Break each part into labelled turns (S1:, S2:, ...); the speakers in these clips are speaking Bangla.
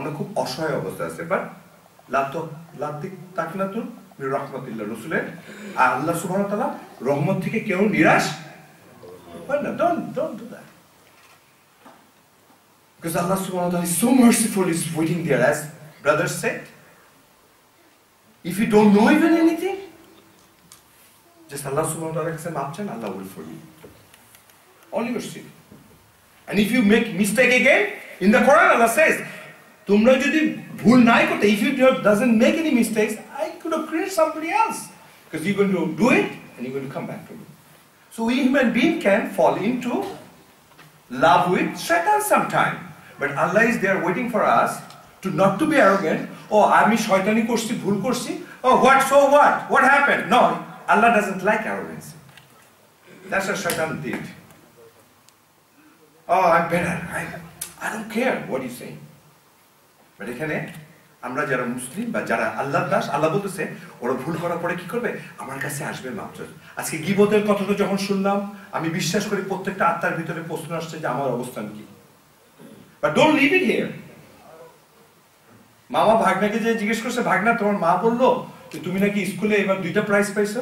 S1: আমরা খুব অসহায় অবস্থায় আছে। বাট লাত্তিক তাকিনাতুন মির রাহমাতিল্লাহ, রাসূলের আল্লাহ সুবহানাহু ওয়া তাআলা রহমত থেকে কেউ নিরাশ হয় না। Don't do that. Because Allah subhanahu wa ta'ala is so merciful, is waiting there, as brothers said. If you don't know even anything, just Allah subhanahu wa ta'ala can say, maaf chan, Allah will forgive you. All your sin. And if you make mistake again, in the Quran Allah says, tumra jodi bhul nai korte, if you doesn't make any mistakes, I could have created somebody else. Because you're going to do it, and you're going to come back to me. So we human being can fall into love with shaitan sometime. But Allah is there waiting for us to not to be arrogant. Oh, ami shaitani korchi, bhul korchi. Oh, what? So what? What happened? No, Allah doesn't like arrogance. That's what shaitan did. Oh, I'm better. I don't care what you say. But এখানে আমরা যারা মুসলিম বা যারা আল্লাহর দাস, আল্লাহ বলতেছে ওরা ভুল করার পরে কি করবে? আমার কাছে আসবে মাত্র। আজকে গীবতের কথাটা যখন শুনলাম, আমি বিশ্বাস করি প্রত্যেকটা আত্মার ভিতরে প্রশ্ন আসছে যে আমার অবস্থান কি। But don't leave it here. মামা ভাগনাকে যে জিজ্ঞেস করছে, ভাগনা তোমার মা বললো যে তুমি নাকি স্কুলে এবার 2টা প্রাইজ পাইছো।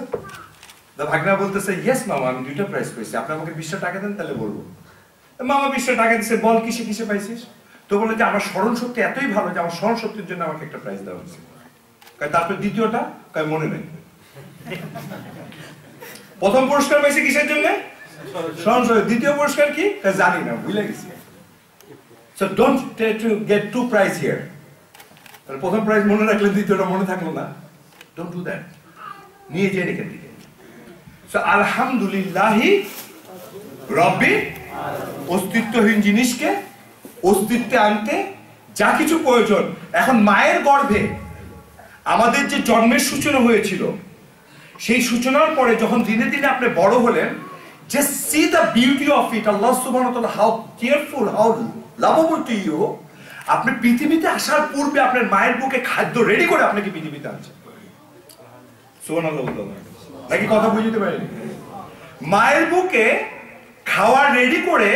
S1: ভাগনা বলতেছে, ইয়েস মামা, আমি 2টা প্রাইজ পাইছি, আপনি আমাকে 20 টাকা দেন তাহলে বলবো। মামা 20 টাকা দিচ্ছে, বল কিসে কিসে পাইছিস? তো বলে যে আমার স্মরণ শক্তি এতই ভালো যে আমার স্মরণ শক্তির জন্য আমাকে একটা প্রাইজ দেওয়া হয়েছে। তারপর দ্বিতীয়টা মনে নেই। প্রথম পুরস্কার পাইছে কিসের জন্য? স্মরণ শক্তি। দ্বিতীয় পুরস্কার কি জানি না, ভুলে গেছি। So don't try to get 2 prizes here. প্রথম প্রাইজ মনে রাখলে দ্বিতীয়টা মনে থাকলো না। Don't do that. নিয়ে যেয়ে রেখে দিকে। So আলহামদুলিল্লাহি রব্বিল অস্তিত্বহীন জিনিসকে অস্তিত্বে আনতে যা কিছু প্রয়োজন। এখন মায়ের গর্ভে আমাদের যে জন্মের সূচনা হয়েছিল, সেই সূচনার পরে যখন দিনে দিনে আপনি বড় হলেন, just see the beauty of it. Allah subhanahu wa ta'ala how careful, how lovable to you. আপনি পৃথিবীতে আসার পূর্বে আপনার মায়ের বুকে খাদ্য রেডি করে আপনাকে পৃথিবীতে আনছে। সুবহানাল্লাহ নাকি কথা বুঝতে পারেনি? মায়ের বুকে খাওয়া রেডি করে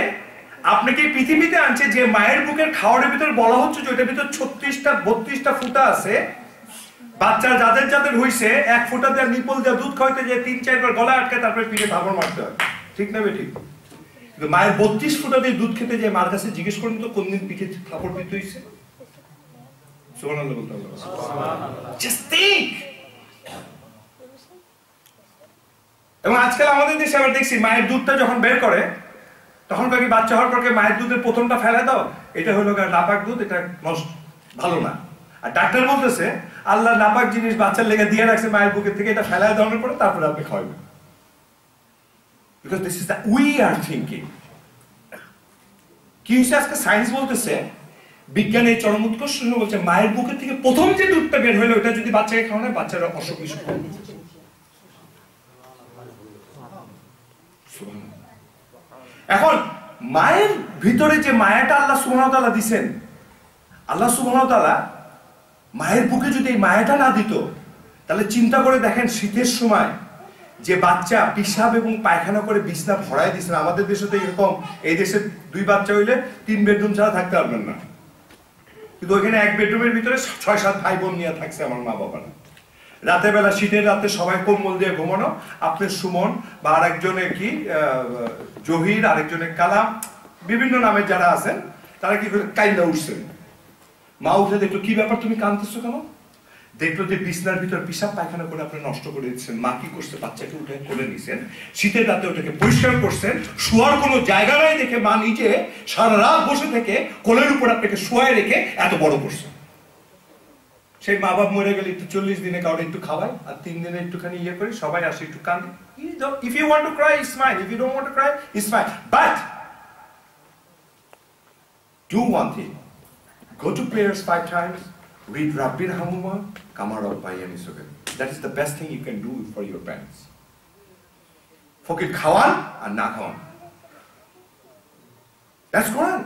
S1: আপনাকে পৃথিবীতে আনছে, যে মায়ের বুকের খাওয়ার ভিতরে বলা হচ্ছে যে ওটার ভিতর 36টা ফুটা আছে। বাচ্চা যাদের যাদের হইছে 1 ফুটা দিয়ে নিপল দিয়ে দুধ খাওয়াইতে যে 3-4 বার গলা আটকে তারপরে পিঠে থাপড় মারতে হয়, ঠিক না বেঠিক? কিন্তু মায়ের 32 ফুটা দিয়ে দুধ খেতে যে মার কাছে জিজ্ঞেস করেন তো কোন দিন পিঠে থাপড় দিতে হইছে? সুবহানাল্লাহ বলতে হবে। Just think. এবং আজকাল আমাদের দেশে আবার দেখছি মায়ের দুধটা যখন বের করে তখন কি বাচ্চা হওয়ার পর মায়ের দুধের প্রথমটা ফেলে দাও, এটা হলো নাপাক দুধ, এটা ভালো না। আর ডাক্তার বলতেছে আল্লাহ নাপাক জিনিস বাচ্চার লেগে দিয়ে রাখছে মায়ের বুকের থেকে, এটা ফেলায় দেওয়ার পরে তারপরে আপনি খাওয়াবেন। Because this is the we are thinking. কি হচ্ছে আজকে সায়েন্স বলতেছে, বিজ্ঞান এই চরম উৎকর্ষ বলছে মায়ের বুকের থেকে প্রথম যে দুধটা বের হলো ওটা যদি বাচ্চাকে খাওয়ানো বাচ্চারা অসুখ বিসুখ হবে। এখন মায়ের ভিতরে যে মায়াটা আল্লাহ সুবহানাহু ওয়া তাআলা দিবেন, আল্লাহ সুবহানাহু ওয়া তাআলা মায়ের বুকে যদি এই মায়াটা না দিত, তাহলে চিন্তা করে দেখেন শীতের সময় যে বাচ্চা পিশাব এবং পায়খানা করে বিছনা ভরায় দিয়েছেন। আমাদের দেশে তো এরকম, এই দেশে 2 বাচ্চা হইলে 3 বেডরুম ছাড়া থাকতে পারবেন না, কিন্তু ওইখানে 1 বেডরুমের ভিতরে 6-7 ভাই বোন নিয়ে থাকছে আমার মা বাবারা। রাতের বেলা শীতের রাতে সবাই কম্বল দিয়ে ঘুমানো, আপনার সুমন বা আরেকজনে কি জহির, আরেকজনে কালাম, বিভিন্ন নামে যারা আছেন তারা কি করে কাইন্দা উঠছেন। মা উঠে দেখলো কি ব্যাপার তুমি কাঁদতেছো কেন? দেখলো যে বিছনার ভিতর পিশাব পায়খানা করে আপনি নষ্ট করে দিচ্ছেন। মা কি করছে, বাচ্চাকে উঠে করে নিছেন, শীতের রাতে ওটাকে পরিষ্কার করছেন, শোয়ার কোনো জায়গা নাই দেখে মা নিজে সারা রাত বসে থেকে কোলের উপর আপনাকে শোয়ায় রেখে এত বড় করছে। সেই মা বাপ মরে গেলে একটু 40 দিনে কাউরে একটু খাওয়ায় আর 3 দিনে একটুখানি ইয়ে করে সবাই আসে একটু কাঁদে। If you want to cry, it's fine. If you don't want to cry, it's fine. But do one thing. Go to prayers 5 times. Read Rabbir Hamuma, Kama Rabbayani Sugan. That is the best thing you can do for your parents. Forget Khawan and na Khawan. That's Quran.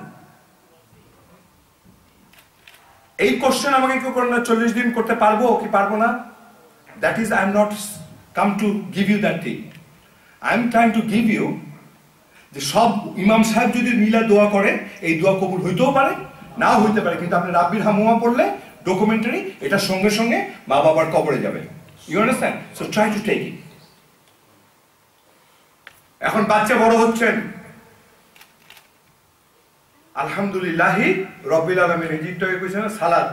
S1: এই কোশ্চেন আমাকে কেউ করে না 40 দিন করতে পারবো কি পারবো না, that is I am not come to give you that thing. I am trying to give you যে সব ইমাম সাহেব যদি মিলা দোয়া করে এই দোয়া কবুল হইতেও পারে, নাও হইতে পারে, কিন্তু আপনি রাব্বির হামুমা পড়লে ডকুমেন্টারি, এটা সঙ্গে সঙ্গে মা বাবার কবরে যাবে। You understand? So try to take it. এখন বাচ্চা বড় হচ্ছেন, আলহামদুলিল্লাহি রব্বিল আলামিন, ইজিপ্টে কইছে না সালাদ,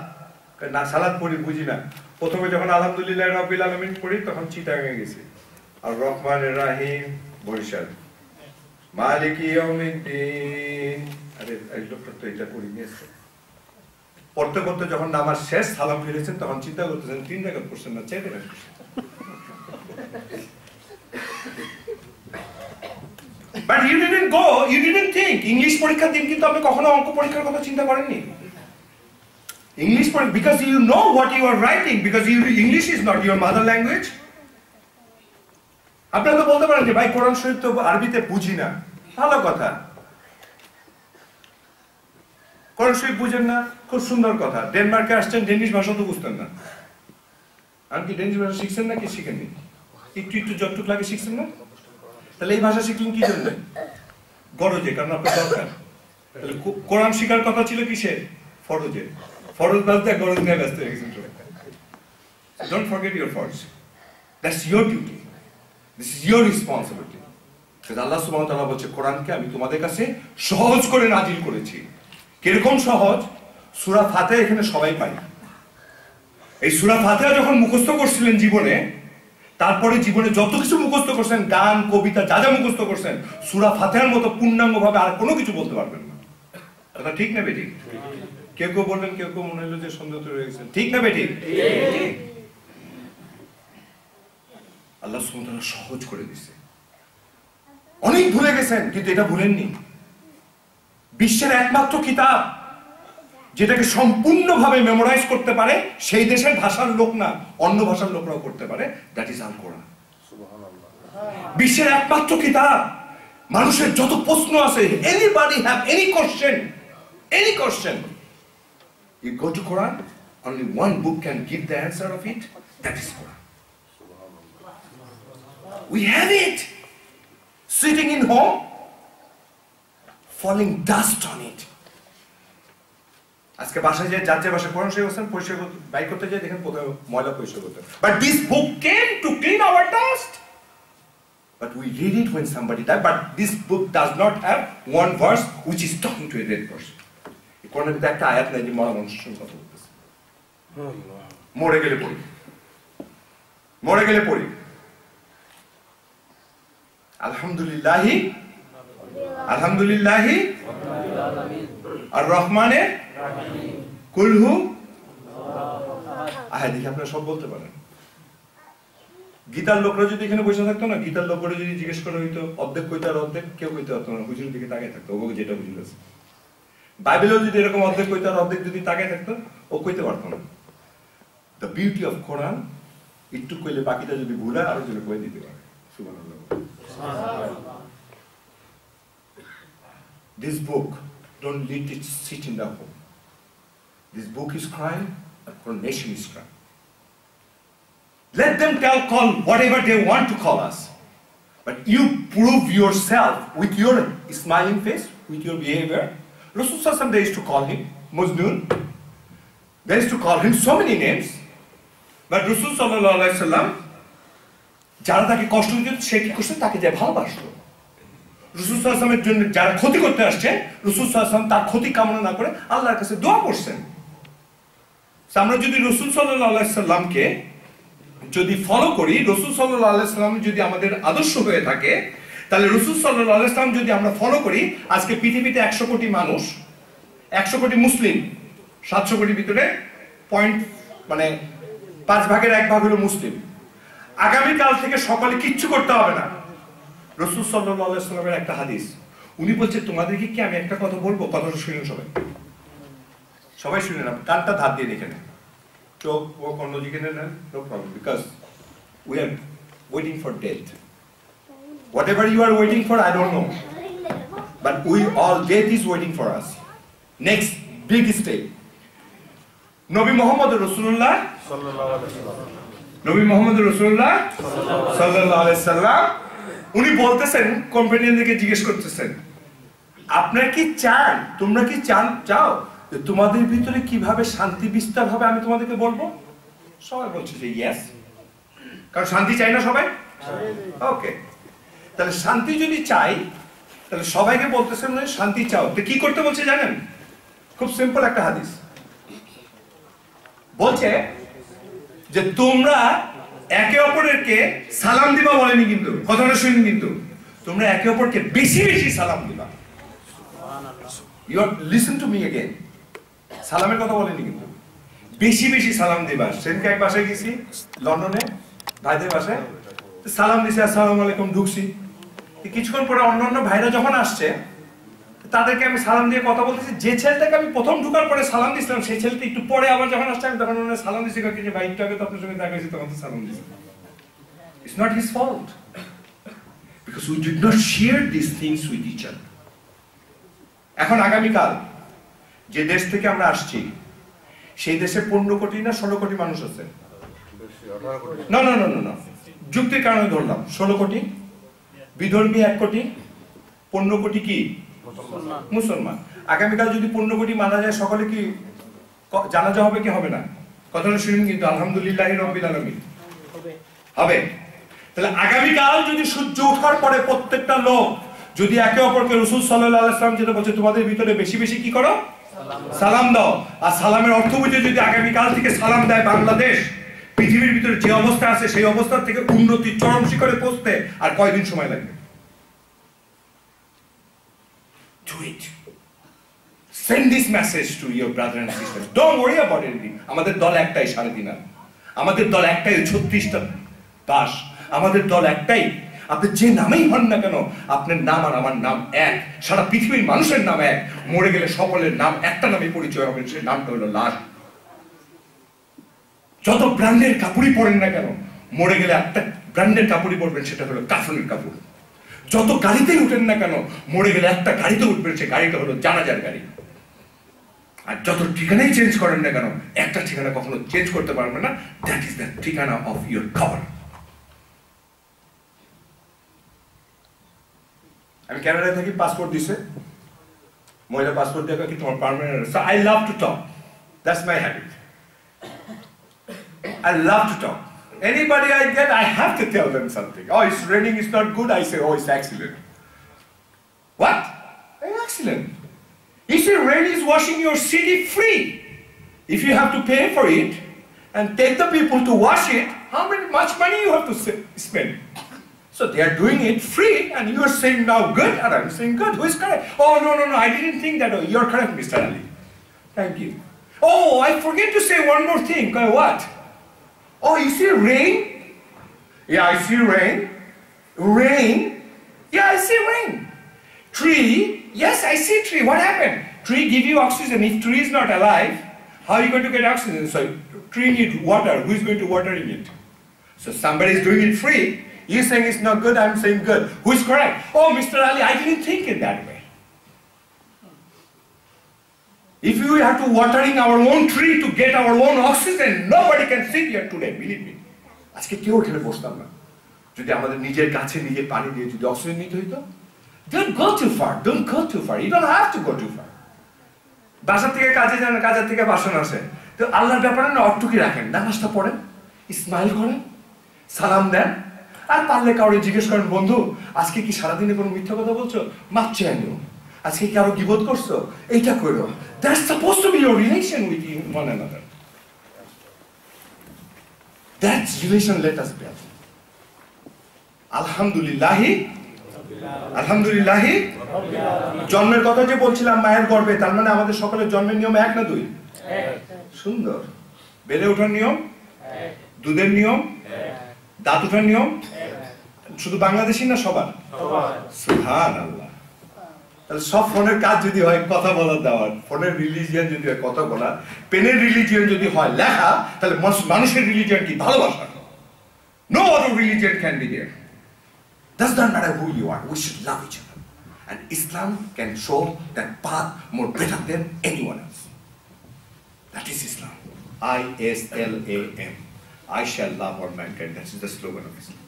S1: না সালাদ পড়ি বুঝি না। প্রথমে যখন আলহামদুলিল্লাহ রব্বিল আলামিন পড়ি তখন চিটাগাঙে গেছি। আর রহমানির রহিম বরিশাল, মালিক ইয়াউমিদ্দিন, আরে এই লোকটা তো এটা পড়ি নিয়েছে। পড়তে পড়তে যখন নামাজ শেষ সালাম ফিরেছেন তখন চিন্তা করতেছেন 3 রাকাত পড়ছেন না 4 রাকাত পড়ছেন। But you didn't go, you didn't think. English পরীক্ষার দিন কিন্তু আপনি কখনো অঙ্ক পরীক্ষার কথা চিন্তা করেননি। English because you know what you are writing, because English is not your mother language. আপনারা তো বলতে পারেন যে ভাই কোরআন শরীফ তো আরবিতে বুঝি না, ভালো কথা। কোরআন শরীফ বুঝেন না, খুব সুন্দর কথা। ডেনমার্কে আসছেন, ডেনিশ ভাষা তো বুঝতেন না। আপনি কি ডেনিশ ভাষা শিখছেন নাকি শিখেননি? একটু একটু যতটুক লাগে শিখছেন না? তাহলে এই ভাষা শিখলেন কি জন্য? গরজে, কারণ আপনার দরকার। তাহলে কোরআন শিখার কথা ছিল কিসে? ফরজে। ফরজ বাজতে গরজ নিয়ে ব্যস্ত হয়ে গেছেন। Don't forget your fardz. That's your duty. This is your responsibility. Because Allah subhanahu wa ta'ala বলছে কোরআনকে আমি তোমাদের কাছে সহজ করে নাজিল করেছি। কিরকম সহজ? সূরা ফাতিহা এখানে সবাই পায়। এই সূরা ফাতিহা যখন মুখস্থ করছিলেন জীবনে, তারপরে জীবনে যত কিছু মুখস্থ করছেন, গান কবিতা যা যা মুখস্থ করছেন, সূরা ফাতিহার মতো পূর্ণাঙ্গ ভাবে আর কোনো কিছু বলতে পারবেন না। কথা ঠিক না বেঠিক? কেউ কেউ বলবেন, কেউ কেউ মনে হলো যে সন্দেহ রয়ে গেছেন। ঠিক না বেঠিক? আল্লাহ সুবহানাহু ওয়া তাআলা সহজ করে দিয়েছে। অনেক ভুলে গেছেন, কিন্তু এটা ভুলেননি। বিশ্বের একমাত্র কিতাব যেটাকে সম্পূর্ণভাবে মেমোরাইজ করতে পারে সেই দেশের ভাষার লোক না, অন্য ভাষার লোকরাও করতে পারে, দ্যাট ইজ আল কোরআন। বিশ্বের একমাত্র কিতাব, মানুষের যত প্রশ্ন আছে, anybody have any question, you go to Quran, only one book can give the answer of it, that is Quran. We have it sitting in home, falling dust on it. আজকে বাসায় যে যার যে বাসায় কোরআন শরীফ আছেন, পরিষ্কার বাই করতে যায়, দেখেন কোথাও ময়লা পরিষ্কার করতে। But this book came to clean our dust. But we read it when somebody died. But this book does not have one verse which is talking to a dead person. এই কোরআনের ভিতরে একটা আয়াত নাই যে মরা মানুষের সঙ্গে কথা বলতেছে। মরে গেলে পড়ি, মরে গেলে পড়ি। আলহামদুলিল্লাহি আলহামদুলিল্লাহি আর রহমানে কুলহু আহাদ। দেখি আপনারা সব বলতে পারেন। গীতার লোকরা যদি এখানে বসে থাকতো না, গীতার লোকরা যদি জিজ্ঞেস করা হইতো অর্ধেক কইতে আর অর্ধেক কেউ কইতে পারতো না, হুজুরের দিকে তাকায় থাকতো, ও যেটা বুঝে আছে। বাইবেলেও যদি এরকম অর্ধেক কইতে আর অর্ধেক যদি তাকায় থাকতো, ও কইতে পারতো না। দ্য বিউটি অফ কোরআন, একটু কইলে বাকিটা যদি ভুলে আরো যদি কয়ে দিতে পারে। সুবহানাল্লাহ। This book, don't let it sit in the home. This book is crying, and the nation is crying. Let them call whatever they want to call us. But you prove yourself with your smiling face, with your behavior. Rasul sallallahu alaihi wasallam, they used to call him Majnun. They used to call him so many names. But Rasul sallallahu alaihi wasallam, যারা তাকে কষ্ট দিত, সে কি করছে? তাকে যে ভালোবাসতো। রাসূল সাল্লাল্লাহু আলাইহি ওয়াসাল্লামের জন্য যারা ক্ষতি করতে আসছে, রাসূল সাল্লাল্লাহু আলাইহি ওয়াসাল্লাম তার ক্ষতি কামনা না করে আল্লাহর কাছে দোয়া করছেন। আমরা যদি রাসূল সাল্লাল্লাহু আলাইহি ওয়াসাল্লামকে যদি ফলো করি, রাসূল সাল্লাল্লাহু আলাইহি ওয়াসাল্লাম যদি আমাদের আদর্শ হয়ে থাকে, তাহলে রাসূল সাল্লাল্লাহু আলাইহি ওয়াসাল্লাম যদি আমরা ফলো করি, আজকে পৃথিবীতে 100 কোটি মানুষ, 100 কোটি মুসলিম, 700 কোটির ভিতরে মানে 5 ভাগের 1 ভাগ হলো মুসলিম। আগামীকাল থেকে সকালে কিচ্ছু করতে হবে না। রাসূল সাল্লাল্লাহু আলাইহি ওয়াসাল্লামের একটা হাদিস, উনি বলছে তোমাদেরকে কি আমি একটা কথা বলবো, কথাটা শুনুন সবাই, সবাই শুনে না, কানটা ধার দিয়ে দেখে নেন, চোখ ও কর্ণ দিকে নেন, no problem, because we are waiting for death. Whatever you are waiting for, I don't know, but we all, death is waiting for us. Next big step, নবী মুহাম্মদ রাসূলুল্লাহ সাল্লাল্লাহু আলাইহি ওয়াসাল্লাম, নবী মুহাম্মদ রাসূলুল্লাহ সাল্লাল্লাহু আলাইহি ওয়াসাল্লাম, উনি বলতেছেন, কোম্পানিদেরকে জিজ্ঞেস করতেছেন, আপনারা কি চান, তোমরা কি চাও যে তোমাদের ভিতরে কিভাবে শান্তি বিস্তার হবে আমি তোমাদেরকে বলবো। সবাই বলছে যে ইয়েস, কারণ শান্তি চাই না সবাই? ওকে, তাহলে শান্তি যদি চাই তাহলে সবাইকে বলতেছেন শান্তি চাও, তো কি করতে বলছে জানেন? খুব সিম্পল একটা হাদিস বলছে যে তোমরা একে অপরকে সালাম দিবা, বলেনি কিন্তু, কথাটা শুনুন, কিন্তু তোমরা একে অপরকে বেশি বেশি সালাম দিবা। You listen to me again, সালামের কথা বলেনি কিন্তু, বেশি বেশি সালাম দিবা। সেদিনকে এক বাসায় গেছি লন্ডনে, ভাইদের বাসায়, সালাম দিছি আসসালামু আলাইকুম, ঢুকছি, কিছুক্ষণ পরে অন্যান্য ভাইরা যখন আসছে তাদেরকে আমি সালাম দিয়ে কথা বলতেছি। যে ছেলেটাকে আমি প্রথম ঢুকার পরে সালাম দিছিলাম সেই ছেলেটা একটু পরে আবার যখন আসছে আমি তখন সালাম দিছি, যে ভাই একটু আগে তো আপনার সঙ্গে দেখা হয়েছে তখন তো সালাম দিছি। It's not his fault because we did not share these things with each other. এখন আগামীকাল যে দেশ থেকে আমরা আসছি সেই দেশে 15 কোটি না 16 কোটি মানুষ আছে। না না না না, যুক্তির কারণে ধরলাম 16 কোটি, বিধর্মী 1 কোটি, 15 কোটি কি মুসলমান। আগামীকাল যদি 15 কোটি মারা যায় সকলে কি জানাজা হবে কি হবে না? কথাটা শুনুন কিন্তু, আলহামদুলিল্লাহি রাব্বিল আলামিন হবে। তাহলে আগামীকাল যদি সূর্য ওঠার পরে প্রত্যেকটা লোক যদি একে অপরকে রাসূল সাল্লাল্লাহু আলাইহি ওয়াসাল্লাম যেটা বলছে তোমাদের ভিতরে বেশি বেশি কি করো, সালাম দাও, আর সালামের অর্থ বুঝে যদি আগামীকাল থেকে সালাম দেয় বাংলাদেশ পৃথিবীর ভিতরে যে অবস্থা আছে সেই অবস্থা থেকে উন্নতির চরম শিখরে পৌঁছতে আর কয়দিন সময় লাগবে? Do it. Send this message to your brother and sisters. Don't worry about anything. আমাদের দল একটাই, সাড়ে দিন আমাদের দল একটাই, 36টা দাস আমাদের দল একটাই। আপনি যে নামেই হন না কেন, আপনার নাম আর আমার নাম এক, সারা পৃথিবীর মানুষের নাম এক, মরে গেলে সকলের নাম একটা নামে পরিচয় হবে, সেই নামটা হলো লাশ। যত ব্র্যান্ডের কাপড়ই পরেন না কেন, মরে গেলে একটা ব্র্যান্ডের কাপড়ই পরবেন, সেটা হলো কাফনের কাপড়। যত গাড়িতেই উঠেন না কেন, মরে গেলে একটা গাড়িতে উঠবেন, সেই গাড়িটা হলো জানাজার গাড়ি। আর যত ঠিকানাই চেঞ্জ করেন না কেন, একটা ঠিকানা কখনো চেঞ্জ করতে পারবেন না, দ্যাট ইজ দ্য ঠিকানা অফ ইউর কভার। আমি কানাডায় থাকি, পাসপোর্ট দিছে, মহিলা পাসপোর্ট দেখো কি তোমার permanent. So I love to talk, that's my habit. I love to talk. Anybody I get, I have to tell them something. Oh, it's raining, it's not good. I say, oh, it's excellent. What? Excellent. You see, rain is washing your city free. If you have to pay for it and take the people to wash it, how much money you have to spend? So they are doing it free, and you are saying now good, and I'm saying good. Who is correct? Oh, no, no, no, I didn't think that. Oh, you're correct, Mr. Ali. Thank you. Oh, I forget to say one more thing. What? Oh, you see rain? Yeah, I see rain. Rain? Yeah, I see rain. Tree? Yes, I see tree. What happened? Tree give you oxygen. If tree is not alive, how are you going to get oxygen? So tree need water. Who is going to watering it? So somebody is doing it free. You're saying it's not good, I'm saying good. Who is correct? Oh, Mr. Ali, I didn't think it that way. If we have to watering our own tree to get our own oxygen, nobody can sit here today, believe me. আজকে কেউ এখানে বসতাম না যদি আমাদের নিজের কাছে নিজে পানি দিয়ে যদি অক্সিজেন নিতে হইতো। Don't go too far, don't go too far, you don't have to go too far. বাসা থেকে কাজে যান, কাজের থেকে বাসন আসে, তো আল্লাহর ব্যাপারে না অটুকি রাখেন, নামাজটা পড়েন, স্মাইল করেন, সালাম দেন, আর পারলে কাউরে জিজ্ঞেস করেন, বন্ধু আজকে কি সারাদিনে কোনো মিথ্যা কথা বলছো, মাপ চেয়ে আনো, আজকে কি আরো গীবত করছো, এইটা করো। That's supposed to be your relation with one another. That relation let us build. আলহামদুলিল্লাহি, আলহামদুলিল্লাহি। জন্মের কথা যে বলছিলাম মায়ের গর্ভে, তার মানে আমাদের সকলের জন্মের নিয়ম 1 না 2? সুন্দর। বেড়ে ওঠার নিয়ম, দুধের নিয়ম, দাঁত ওঠার নিয়ম, শুধু বাংলাদেশি না সবার? সুবহানাল্লাহ। তাহলে সব ফোনের কাজ যদি হয় কথা বলার দেওয়ার, ফোনের রিলিজিয়ন যদি হয় কথা বলা, পেনের রিলিজিয়ন যদি হয় লেখা, তাহলে মানুষের রিলিজিয়ন কি? ভালোবাসা। No other religion can be there. Does not matter who you are, we should love each other. And Islam can show that path more better than anyone else. That is Islam. I-S-L-A-M. I shall love all mankind. That is the slogan of Islam.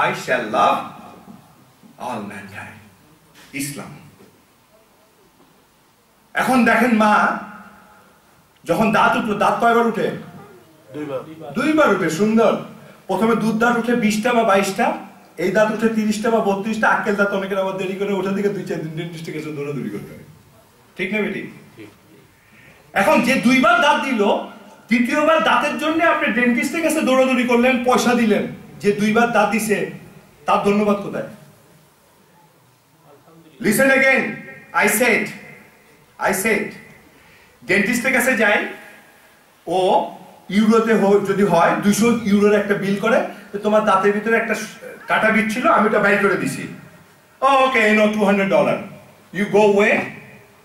S1: I shall love all mankind. Islam. এখন দেখেন মা যখন দাঁত উঠলো, দাঁত কয়বার উঠে? দুইবার উঠে। সুন্দর। প্রথমে দুধ দাঁত উঠে 20টা বা 22টা, এই দাঁত উঠে 30টা বা 32টা, আক্কেল দাঁত অনেকের আবার দেরি করে ওঠা থেকে 2-4 দিন ডেন্টিস্টের কাছে দৌড়াদৌড়ি করতে হয়। ঠিক না বেটি? এখন যে দুইবার দাঁত দিল, তৃতীয়বার দাঁতের জন্য আপনি ডেন্টিস্টের কাছে দৌড়াদৌড়ি করলেন, পয়সা দিলেন, যে দুইবার দাঁত দিছে তার ধন্যবাদ কোথায়? লিসেন अगेन, I said ডেন্টিস্টের কাছে যাই, ও ইউরোতে যদি হয় 200 ইউরোর একটা বিল করে, তোমার দাঁতের ভিতরে একটা কাটা বিট ছিল, আমি ওটা বাইর করে দিছি। ওকে, নো $200, ইউ গো ওয়ে।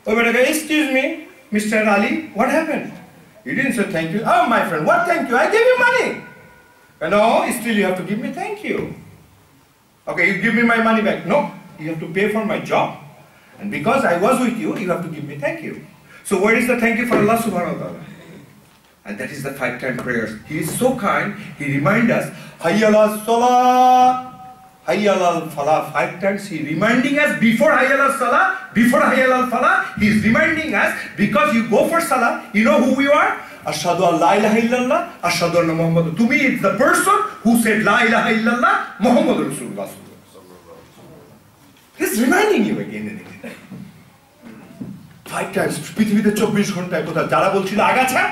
S1: ওই বেটাকে, excuse me mister Ali, what happened? You didn't say thank you. Oh my friend, what thank you? I gave you money. No, still you have to give me thank you. Okay, you give me my money back. No, you have to pay for my job, and because I was with you, you have to give me thank you. So where is the thank you for Allah subhanahu wa ta'ala? And that is the 5-time prayers. He is so kind. He reminds us, Hayya ala salah, Hayya ala falah. 5 times he reminding us before Hayya ala salah, before Hayya ala falah. He is reminding us because you go for salah. You know who we are? Ashhadu an la ilaha illallah, ashhadu anna Muhammadur. To me, it's the person who said la ilaha illallah, Muhammadur Rasulullah. He's reminding you again and again. 5 times. পৃথিবীতে 24 ঘন্টায় কোথাও যারা বলছিল আগাছা,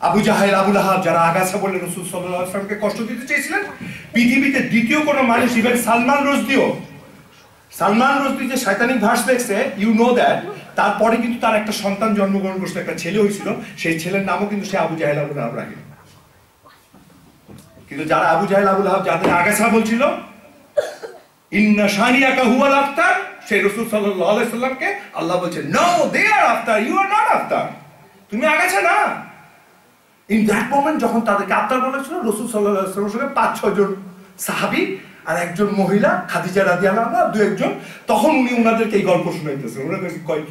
S1: আবু জাহেল, আবু লাহাব, যারা আগাছা বলে রাসূল সাল্লাল্লাহু আলাইহি ওয়াসাল্লামকে কষ্ট দিতে চেয়েছিলেন, পৃথিবীতে দ্বিতীয় কোন মানুষ, ইভেন সালমান রুশদি যে শয়তানিক ভার্স দেখছে, ইউ নো দ্যাট, তারপরে কিন্তু তার একটা সন্তান জন্মগ্রহণ করছে, একটা ছেলে হয়েছিল, সেই ছেলের নামও কিন্তু সে আবু জাহেল, আবু লাহাব রাখে। কিন্তু যারা আবু জাহেল, আবু লাহাব যাদের আগাছা বলছিল, ইন্না শানিয়াকা হুয়াল আফতার, সেই রাসূল সাল্লাল্লাহু আলাইহি ওয়াসাল্লামকে আল্লাহ বলছে, no they are after, you are not after, তুমি আগাছা না। ইন দ্যাট মোমেন্ট যখন তাদেরকে আফতার বলেছিল, রাসূল সাল্লাল্লাহু আলাইহি ওয়াসাল্লামের সঙ্গে 5-6 জন সাহাবী আর একজন মহিলা খাদিজা রাদিয়াল্লাহু আনহা, 2-1 জন, তখন উনি ওনাদেরকে এই গল্প শোনাইতেছেন। ওনারা কয়